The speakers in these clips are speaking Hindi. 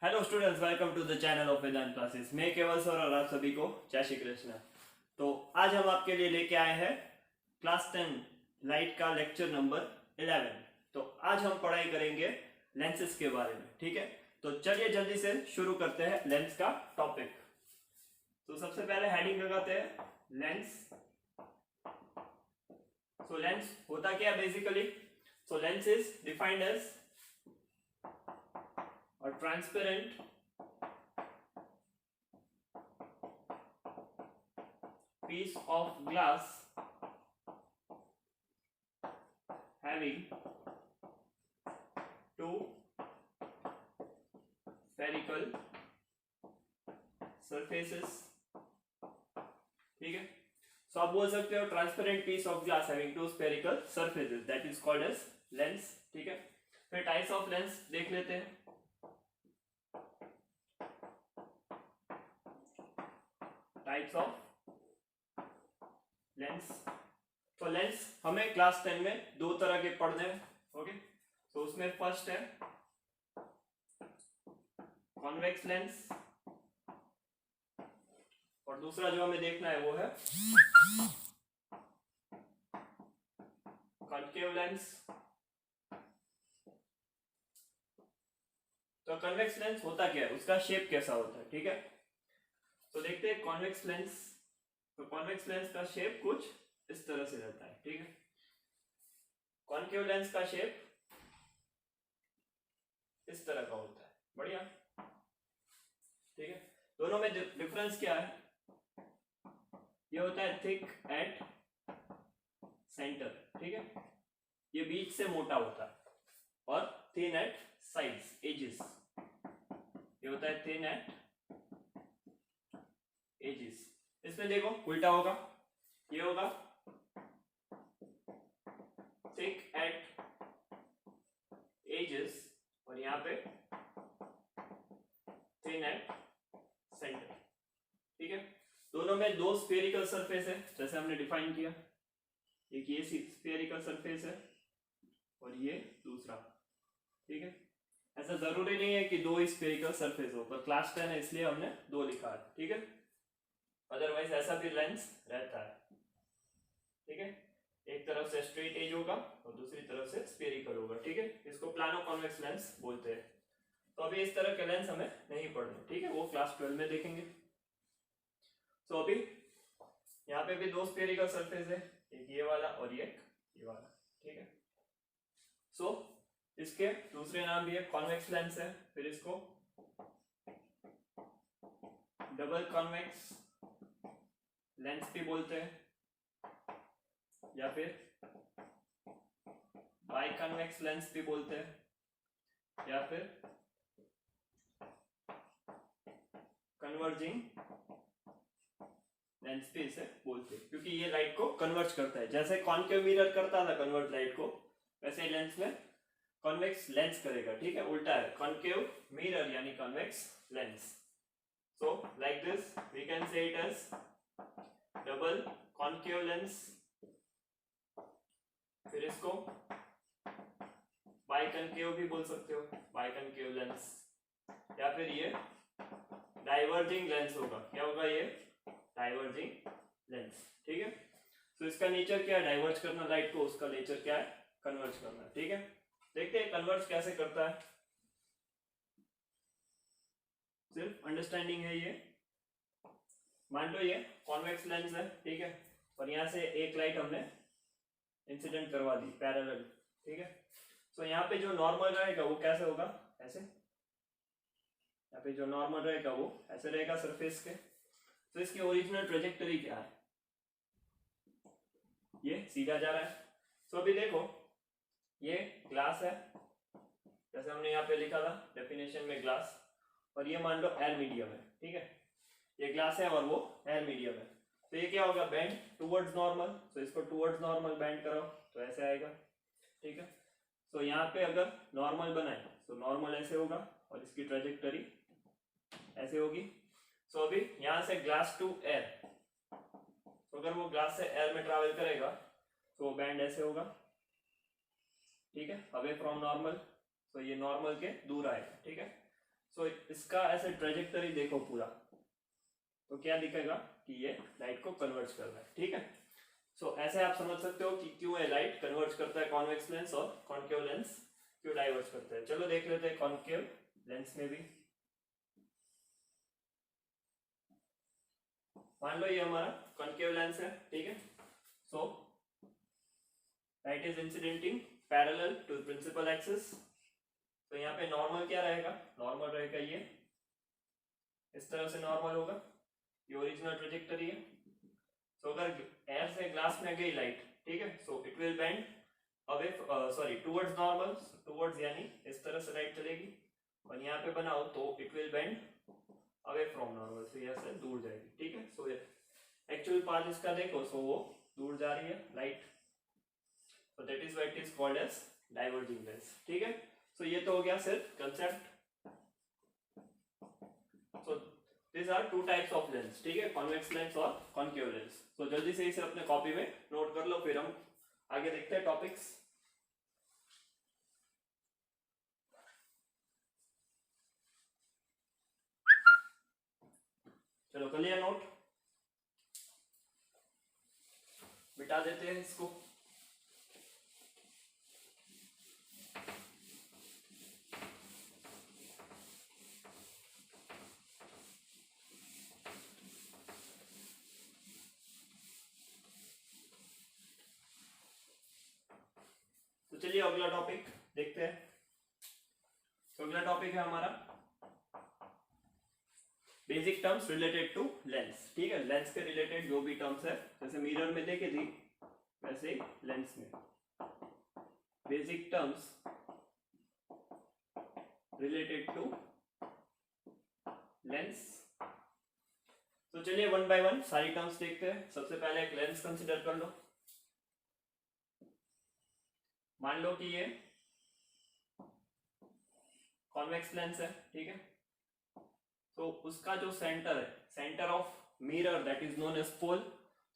Hello students, welcome to the channel of Vedant classes. मैं केवल सर और आप सभी को जय श्री कृष्ण। तो आज हम आपके लिए लेके आए हैं क्लास 10 लाइट का लेक्चर नंबर 11। तो आज हम पढ़ाई करेंगे लेंसेज के बारे में, ठीक है। तो चलिए जल्दी से शुरू करते हैं लेंस का टॉपिक। तो सबसे पहले हेडिंग लगाते हैं लेंस। सो लेंस होता क्या है basically? So lens is defined as a transparent piece of glass having two spherical surfaces, ठीक है। सो आप बोल सकते हो transparent piece of glass having two spherical surfaces, that is called as lens, ठीक है। फिर टाइप्स ऑफ लेंस देख लेते हैं। Types of lens. तो लेंस हमें क्लास 10 में दो तरह के पढ़ने हैं, ओके। तो उसमें फर्स्ट है कॉन्वेक्स लेंस और दूसरा जो हमें देखना है वो है कॉन्केव लेंस। तो कॉन्वेक्स लेंस होता क्या है, उसका शेप कैसा होता है, ठीक है। तो देखते हैं कॉन्वेक्स लेंस। तो कॉन्वेक्स लेंस का शेप कुछ इस तरह से रहता है, ठीक है। कॉन्केव लेंस का शेप इस तरह का होता है, बढ़िया, ठीक है। दोनों में डिफरेंस क्या है? ये होता है थिक एट सेंटर, ठीक है। ये बीच से मोटा होता है और थिन एट साइड्स एजेस। ये होता है थिन एट एजेस। इसमें देखो उल्टा होगा, ये होगा थिक एट एजेस और यहाँ पे थिन एट सेंटर, ठीक है। दोनों में दो स्फेरिकल सरफेस है, जैसे हमने डिफाइन किया। एक ये स्फेरिकल सरफेस है और ये दूसरा, ठीक है। ऐसा जरूरी नहीं है कि दो ही स्फेरिकल सरफेस हो, पर क्लास 10 है इसलिए हमने दो लिखा है, ठीक है। अदरवाइज ऐसा भी लेंस रहता है, ठीक है। एक तरफ से स्ट्रेट एज होगा और दूसरी तरफ से स्फेरिकल होगा, ठीक है। इसको प्लानो कॉन्वेक्स लेंस बोलते हैं। तो अभी इस तरह के लेंस हमें नहीं पढ़ने, ठीक है, वो क्लास 12 में देखेंगे। तो अभी यहाँ पे भी दो स्फेरिकल सरफेस है, एक ये वाला और एक ये वाला, ठीक है। सो इसके दूसरे नाम भी है कॉन्वेक्स लेंस है। फिर इसको डबल कॉन्वेक्स लेंस भी बोलते हैं या फिर बाई कॉन्वेक्स लेंस भी बोलते हैं या फिर कन्वर्जिंग लेंस भी इसे बोलते हैं, क्योंकि ये लाइट को कन्वर्ज करता है। जैसे कॉन्केव मिरर करता था कन्वर्ट लाइट को, वैसे लेंस में कॉन्वेक्स लेंस करेगा, ठीक है। उल्टा है, कॉन्केव मिरर यानी convex lens. So like this we can say it as double concave lens. फिर इसको बाइकनकेव भी बोल सकते हो, बाइकनकेव लेंस। या फिर ये डाइवर्जिंग लेंस होगा, क्या होगा ये? डाइवर्जिंग लेंस, ठीक है। तो इसका नेचर क्या है? डाइवर्ज करना लाइट को। उसका नेचर क्या है? कन्वर्ज करना, ठीक है। देखते हैं कन्वर्ज कैसे करता है। सिर्फ अंडरस्टैंडिंग है ये। मान लो ये कॉन्वेक्स लेंस है, ठीक है, और यहां से एक लाइट हमने इंसिडेंट करवा दी पैरेलल, ठीक है। तो यहाँ पे जो नॉर्मल रहेगा वो कैसे होगा? ऐसे। यहाँ पे जो नॉर्मल रहेगा वो ऐसे रहेगा सरफेस के। तो इसकी ओरिजिनल ट्रेजेक्टरी क्या है? ये सीधा जा रहा है। तो अभी देखो ये ग्लास है, जैसे हमने यहाँ पे लिखा था डेफिनेशन में ग्लास, और ये मान लो एयर मीडियम है, ठीक है। ये ग्लास है और वो एयर मीडियम है। तो ये क्या होगा? Bend towards normal. तो इसको टुवर्ड्स नॉर्मल बेंड करो तो ऐसे आएगा, ठीक है। तो यहाँ पे अगर नॉर्मल बनाए तो नॉर्मल ऐसे होगा और इसकी ट्रेजेक्टरी ऐसे होगी। सो अभी यहाँ से ग्लास टू एयर, तो अगर वो ग्लास से एयर में ट्रैवल करेगा तो वो बैंड ऐसे होगा, ठीक है, अवे फ्रॉम नॉर्मल। तो ये नॉर्मल के दूर आएगा, ठीक है। सो इसका ऐसे ट्रेजेक्टरी देखो पूरा, तो क्या दिखेगा कि ये लाइट को कन्वर्ज कर रहा है, ठीक है। सो ऐसे आप समझ सकते हो कि क्यों ये लाइट कन्वर्ज करता है कॉन्वेक्स लेंस और कॉन्केव लेंस क्यों डाइवर्ज करता है। चलो देख लेते हैं कॉन्केव लेंस में भी। मान लो ये हमारा कॉन्केव लेंस है, ठीक है। So light is incidenting parallel to principal axis. तो यहाँ पे नॉर्मल क्या रहेगा, नॉर्मल रहेगा ये इस तरह से नॉर्मल होगा, ये ओरिजिनल ट्रेजेक्टरी है। सो अगर एयर से ग्लास में गई लाइट, ठीक है, सो it will bend away sorry towards normal, towards यानी इस तरह से लाइट चलेगी, और यहाँ पे बनाओ तो it will bend away from normal, से यहाँ से दूर जाएगी, ठीक है। सो एक्चुअल पाथ इसका देखो, सो वो दूर जा रही है light, so that is why it is called as diverging lens, ठीक है। सो ये तो हो गया सिर्फ concept. So this are two types of lens, ठीक है, कॉन्वेक्स लेंस और कॉन्केव लेंस। तो जल्दी से इसे अपने कॉपी में नोट कर लो, फिर हम आगे देखते हैं टॉपिक्स। चलो कर लिया नोट, मिटा देते हैं इसको। तो चलिए अगला टॉपिक देखते हैं। तो अगला टॉपिक है हमारा basic terms related to lens, ठीक है। लेंस के रिलेटेड जो भी टर्म्स है, जैसे मिरर में देखे थी वैसे ही लेंस में basic terms related to lens. तो चलिए वन बाय वन सारी टर्म्स देखते हैं। सबसे पहले एक लेंस कंसिडर कर लो। मान लो कि ये कॉन्वेक्स लेंस है, ठीक है। तो उसका जो सेंटर है, centre of mirror that is known as pole,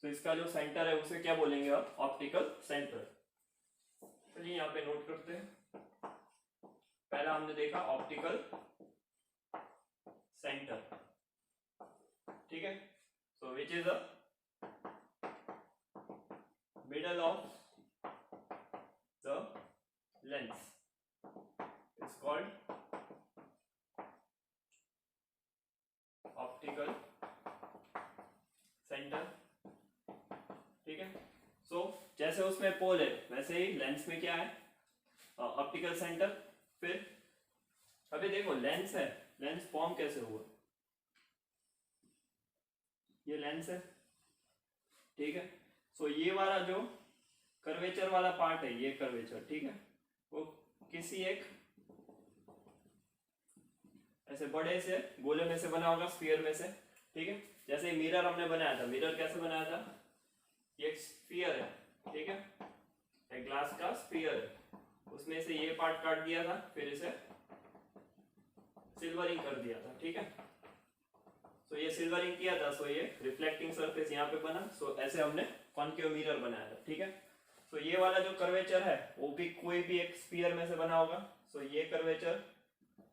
तो इसका जो सेंटर है उसे क्या बोलेंगे आप, ऑप्टिकल सेंटर। चलिए यहाँ पे नोट करते हैं। पहला हमने देखा ऑप्टिकल सेंटर, ठीक है। So which is the middle of the lens is called optical centre, ठीक है। सो जैसे उसमें पोल है वैसे ही लेंस में क्या है, ऑप्टिकल सेंटर। फिर अभी देखो लेंस है, लेंस फॉर्म कैसे हुआ, ये लेंस है, ठीक है। सो ये वाला जो कर्वेचर वाला पार्ट है, ये कर्वेचर, ठीक है, वो किसी एक ऐसे बड़े से गोले में से बना होगा, स्फीयर में से, ठीक है। जैसे मिरर हमने बनाया था, मिरर कैसे बनाया था, ये एक स्फीयर है, ठीक है, एक ग्लास का स्फीयर है, उसमें से ये पार्ट काट दिया था, फिर इसे सिल्वरिंग कर दिया था, ठीक है। सो ये सिल्वरिंग किया था, सो ये रिफ्लेक्टिंग सरफेस यहाँ पे बना। सो ऐसे हमने कॉन्केव मिरर बनाया था, ठीक है। सो ये वाला जो कर्वेचर है वो भी कोई भी एक स्फीयर में से बना होगा। सो ये कर्वेचर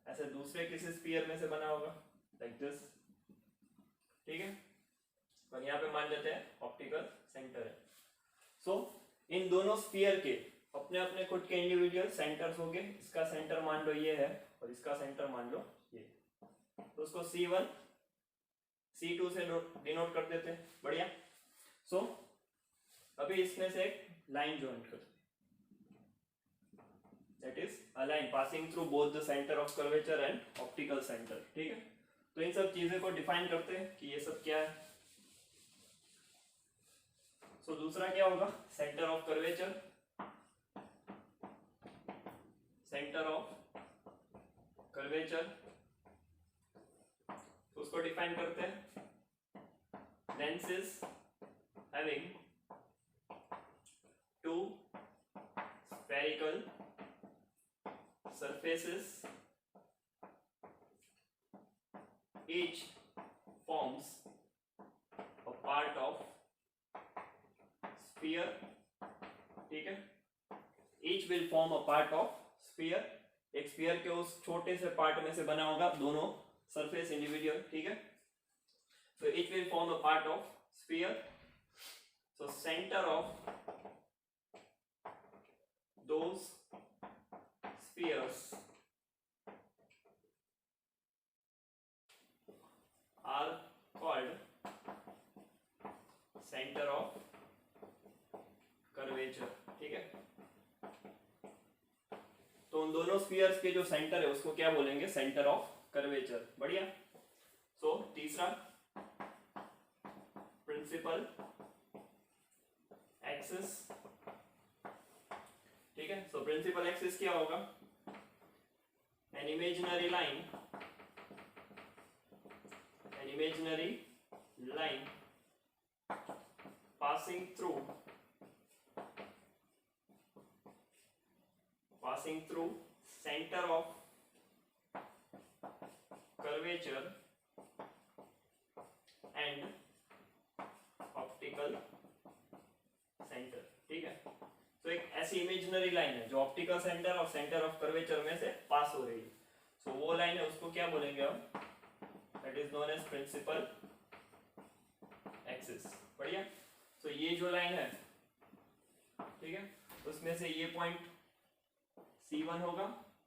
ऐसे दूसरे किसी स्फीयर में से बना होगा, लाइक दिस, ठीक है। और यहाँ पे मान लेते हैं ऑप्टिकल सेंटर है। सो इन दोनों स्फीयर के अपने अपने खुद के इंडिविजुअल सेंटर्स होंगे। इसका सेंटर मान लो ये है और इसका सेंटर मान लो ये, तो उसको C1 C2 से डिनोट कर देते हैं, बढ़िया। सो अभी इसमें से एक लाइन ज्वाइन करते हैं, that is a line passing through both the center of curvature and optical center, ठीक है। तो इन सब चीजें को डिफाइन करते हैं कि ये सब क्या है। सो दूसरा क्या होगा, centre of curvature, centre of curvature, तो उसको डिफाइन करते हैं, lens is having two spherical surfaces, each forms a part of sphere, ठीक है, each will form a part of sphere एक स्फीयर के उस छोटे से पार्ट में से बना होगा दोनों सरफेस इंडिविजुअल, ठीक है। So it will form a part of sphere. So center of those spheres are called center of curvature, ठीक है। तो उन दोनों स्फीयर्स के जो सेंटर है उसको क्या बोलेंगे, सेंटर ऑफ कर्वेचर। बढ़िया। सो तीसरा प्रिंसिपल एक्सिस, ठीक है। सो प्रिंसिपल एक्सिस क्या होगा, an imaginary line passing through center of curvature and optical center, ठीक है। तो एक ऐसी इमेजिनरी लाइन है जो ऑप्टिकल सेंटर और सेंटर ऑफ कर्वेचर में से पास हो रही है। सो वो लाइन है, उसको क्या बोलेंगे हम, that is known as principal axis. बढ़िया। सो ये जो लाइन है, ठीक है, उसमें से ये पॉइंट C1 होगा,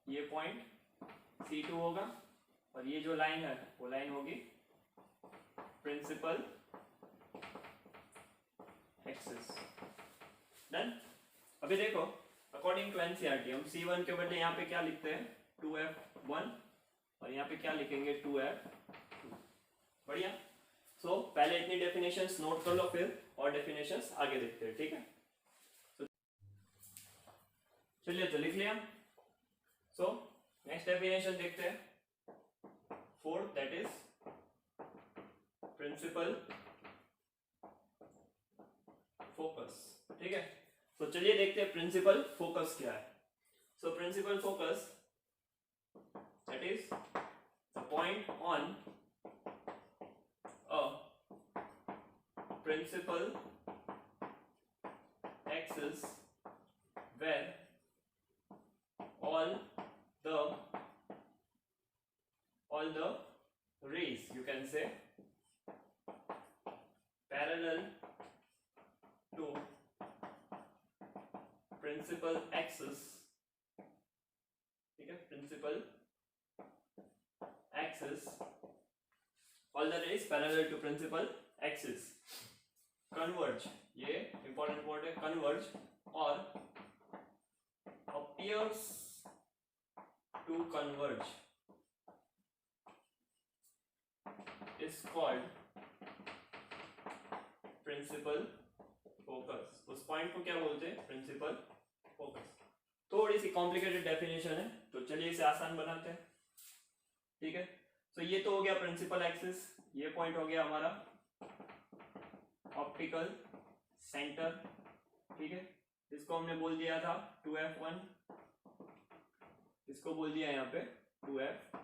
ये पॉइंट C2 होगा, और ये जो लाइन है वो लाइन होगी प्रिंसिपल एक्सिस। डन। अभी देखो, अकॉर्डिंग टू एनसीईआरटी हम C1 के बदले यहाँ पे क्या लिखते हैं, 2F1, और यहाँ पे क्या लिखेंगे, 2F2। बढ़िया। सो पहले इतनी डेफिनेशंस नोट कर लो, फिर और डेफिनेशंस आगे देखते हैं, ठीक है। चलिए तो लिख लिया। सो नेक्स्ट डेफिनेशन देखते हैं, fourth, that is principal focus, ठीक है। तो चलिए देखते हैं प्रिंसिपल फोकस क्या है। So principal focus that is the point on a principal axis where all the rays, you can say, parallel to principal axis, ठीक है, principal axis, all the rays parallel to principal axis converge, ये important word है, converge, or appears to converge is called principal focus। उस पॉइंट को क्या बोलते हैं, प्रिंसिपल फोकस। थोड़ी सी कॉम्प्लिकेटेड डेफिनेशन है, तो चलिए इसे आसान बनाते हैं, ठीक है। तो ये तो हो गया प्रिंसिपल एक्सिस, ये पॉइंट हो गया हमारा ऑप्टिकल सेंटर, ठीक है। इसको हमने बोल दिया था 2F1, इसको बोल दिया यहाँ पे 2F2,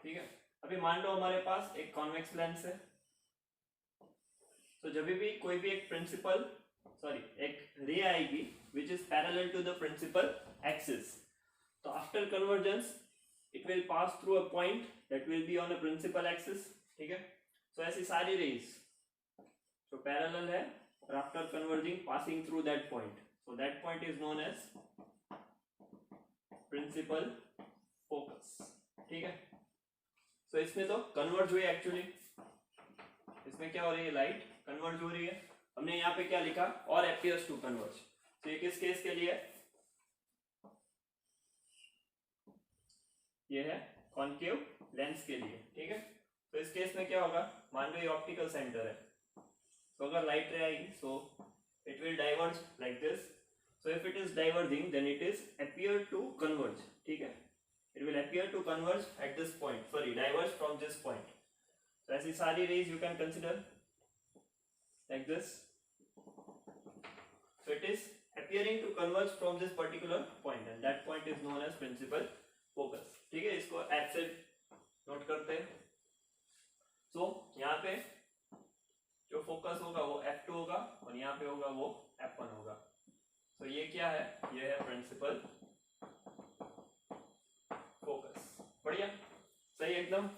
ठीक है। अभी मान लो हमारे पास एक कॉन्वेक्स लेंस है, तो जब भी कोई भी एक एक रे आएगी which is parallel to the principal axis, तो after convergence it will pass through a point that will be on a principal axis, ठीक है। तो ऐसी सारी रेज जो पैरेलल है और after converging passing through that point, so that point is known as principal focus, ठीक है। तो इसमें तो कन्वर्ज हुई, एक्चुअली इसमें क्या हो रही है, लाइट कन्वर्ज हो रही है। हमने यहाँ पे क्या लिखा, और appears टू कन्वर्ज। तो ये किस केस के लिए, ये है कॉन्केव लेंस के लिए, ठीक है। तो इस केस में क्या होगा, मान लो ये ऑप्टिकल सेंटर है, तो अगर लाइट रे आएगी so it will diverge like this. So if it is diverging then it is appear to converge, ठीक है। It will appear to converge at this point, sorry, diverge from this point. So ऐसी सारी rays you can consider like this. So it is appearing to converge from this particular point, and that point is known as principal focus, ठीक है। इसको F से नोट करते हैं। So यहाँ पे जो फोकस होगा वो F2 होगा, और यहाँ पे होगा वो F1 होगा। So ये क्या है, ये है प्रिंसिपल बढ़िया, सही, एकदम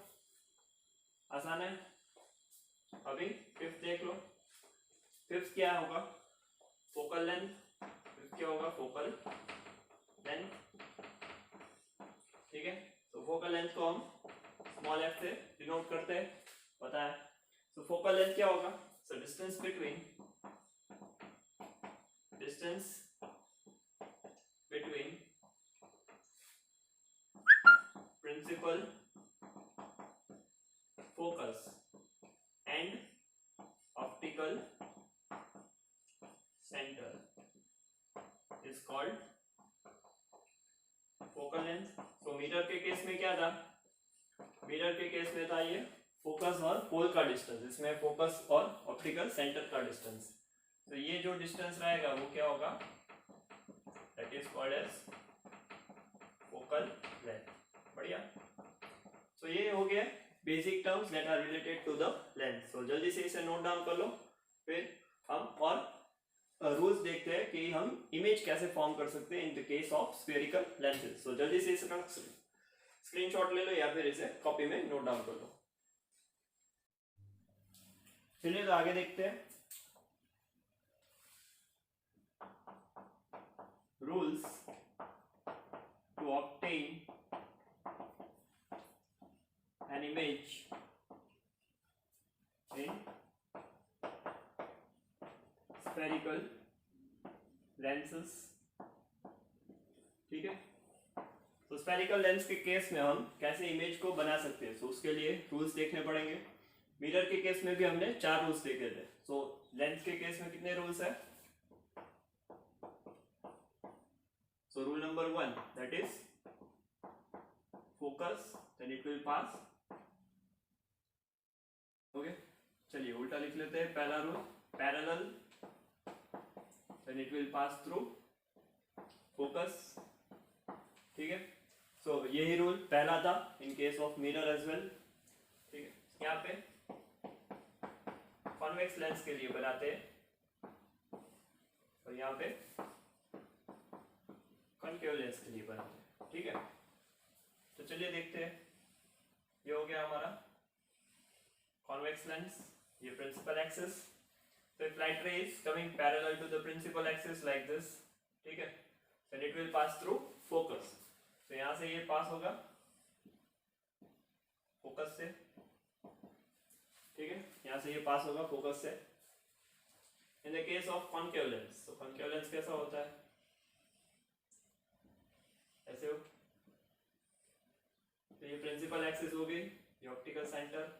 आसान है। अभी फिफ्थ देख लो। फिफ्थ क्या होगा? Focal length. फिफ्थ क्या होगा? Focal length. ठीक है, तो फोकल लेंथ को हम स्मॉल एफ से डिनोट करते हैं, पता है। तो फोकल लेंथ क्या होगा? So distance between principal focus and optical center is called focal length। तो मिरर के केस में क्या था? मिरर के केस में था ये फोकस और पोल का डिस्टेंस, इसमें फोकस और ऑप्टिकल सेंटर का डिस्टेंस। तो ये जो डिस्टेंस रहेगा वो क्या होगा? That is called as focal length. बढ़िया, तो ये हो गया basic terms that are related to the length. So जल्दी से इसे नोट डाउन कर लो, फिर हम और रूल्स देखते हैं कि हम इमेज कैसे फॉर्म कर सकते हैं in the case of spherical lenses. So जल्दी से इसका स्क्रीनशॉट ले लो या फिर इसे कॉपी में नोट डाउन कर लो। चलिए तो आगे देखते हैं। Rules to obtain an image in spherical lenses। ठीक है, तो स्फेरिकल लेंस के केस में हम कैसे इमेज को बना सकते हैं, तो उसके लिए रूल्स देखने पड़ेंगे। मिरर के केस में भी हमने 4 रूल्स देखे थे। सो लेंस के केस में कितने रूल्स है? So rule number 1 that is focus then it will pass. Okay, चलिए उल्टा लिख लेते हैं। पहला rule parallel then it will pass through focus. ठीक है, सो यही रूल पहला था in case of mirror as well. ठीक है, यहाँ पे कॉन्वेक्स लेंस के लिए बनाते हैं और यहाँ पे कॉनकेव लेंस के लिए बनाते हैं। ठीक है, तो चलिए देखते हैं। ये हो गया हमारा कॉन्वेक्स लेंस, ये प्रिंसिपल एक्सिस। तो if light ray is coming parallel to the principal axis like this, ठीक है, then it will pass through focus। तो यहां से ये पास होगा फोकस से। ठीक है, यहां से ये पास होगा फोकस से। इन the case of concave lens, तो कॉनकेव लेंस कैसा होता है? ऐसे हो। तो ये प्रिंसिपल एक्सिस हो गई, ये ऑप्टिकल सेंटर,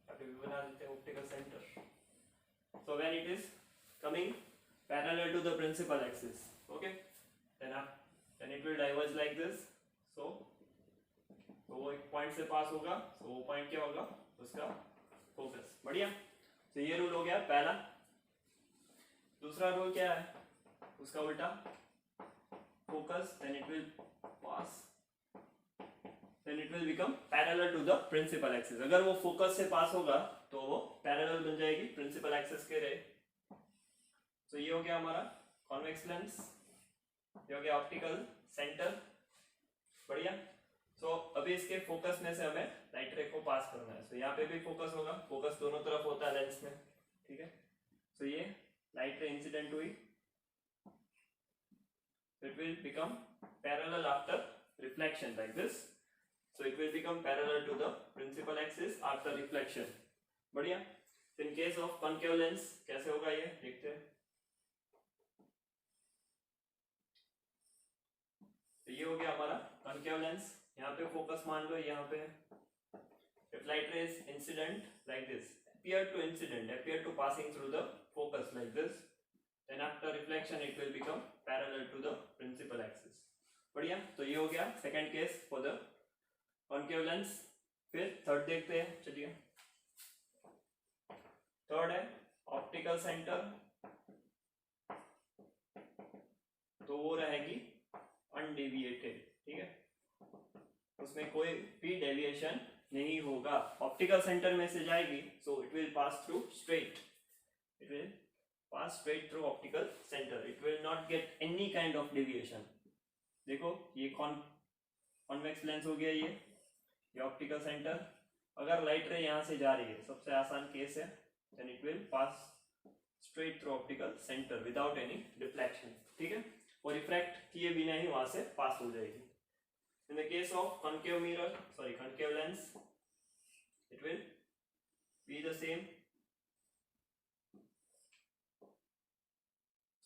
अभी भी बना देते हैं optical centre. So when it is coming parallel to the principal axis, okay, then it will diverge like this। So वो एक पॉइंट से पास होगा, so वो पॉइंट क्या होगा? उसका फोकस। बढ़िया, तो ये रूल हो गया पहला। दूसरा रूल क्या है? उसका उल्टा, focus then it will pass, then it will become parallel to the principal axis। अगर वो फोकस से पास होगा तो वो पैरेलल बन जाएगी प्रिंसिपल एक्सिस के रे। तो ये हो गया हमारा कॉन्वेक्स लेंस, ये हो गया ऑप्टिकल सेंटर। बढ़िया, सो अभी इसके फोकस में से हमें लाइट रे को पास करना है। तो यहाँ पे भी फोकस होगा, फोकस दोनों तरफ होता है लेंस में। ठीक है, तो ये लाइट रे इंसिडेंट हुई, it will become parallel after reflection like this. So it will become parallel to the principal axis after reflection। बढ़िया, in case of concave lens कैसे होगा ये देखते हैं। तो ये हो गया हमारा concave lens। यहाँ पे फोकस मान लो यहाँ पे। If light rays incident like this, appear to passing through the focus like this, then after reflection it will become parallel to the principal axis। बढ़िया, तो ये हो गया second case for the concave lens. फिर थर्ड देखते हैं, चलिए। थर्ड है ऑप्टिकल सेंटर, तो वो रहेगी अनडेविएटेड। ठीक है, उसमें कोई भी डेविएशन नहीं होगा, ऑप्टिकल सेंटर में से जाएगी। सो it will pass through straight, it will pass straight through optical centre, it will not get any kind of deviation. देखो ये कॉन्वेक्स लेंस हो गया, ये ये ऑप्टिकल सेंटर। अगर लाइट रे यहाँ से जा रही है, सबसे आसान केस है, then it will pass straight through optical centre without any deflection, ठीक है, और रिफ्रैक्ट किए बिना ही वहां से पास हो जाएगी। इन the case of concave lens it will be the same।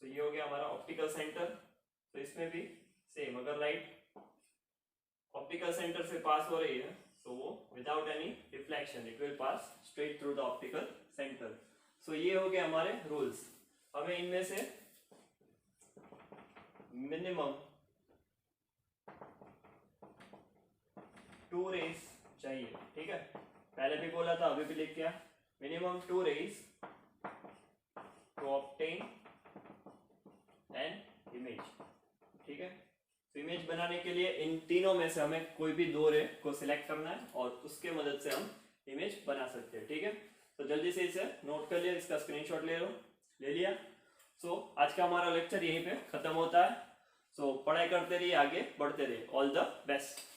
तो ये हो गया हमारा ऑप्टिकल सेंटर। तो इसमें भी सेम, अगर लाइट ऑप्टिकल सेंटर से पास हो रही है तो वो without any reflection it will pass straight through the optical centre. So ये हो गए हमारे रूल्स। हमें इनमें से मिनिमम 2 रेज चाहिए, ठीक है, पहले भी बोला था अभी भी लिख दिया, minimum 2 rays to obtain an image, ठीक है। तो इमेज बनाने के लिए इन तीनों में से हमें कोई भी 2 रे को सिलेक्ट करना है और उसके मदद से हम इमेज बना सकते हैं, ठीक है। तो जल्दी से इसे नोट कर लिया, इसका स्क्रीनशॉट ले लिया। सो आज का हमारा लेक्चर यहीं पे खत्म होता है। सो पढ़ाई करते रहिए, आगे बढ़ते रहिए। All the best.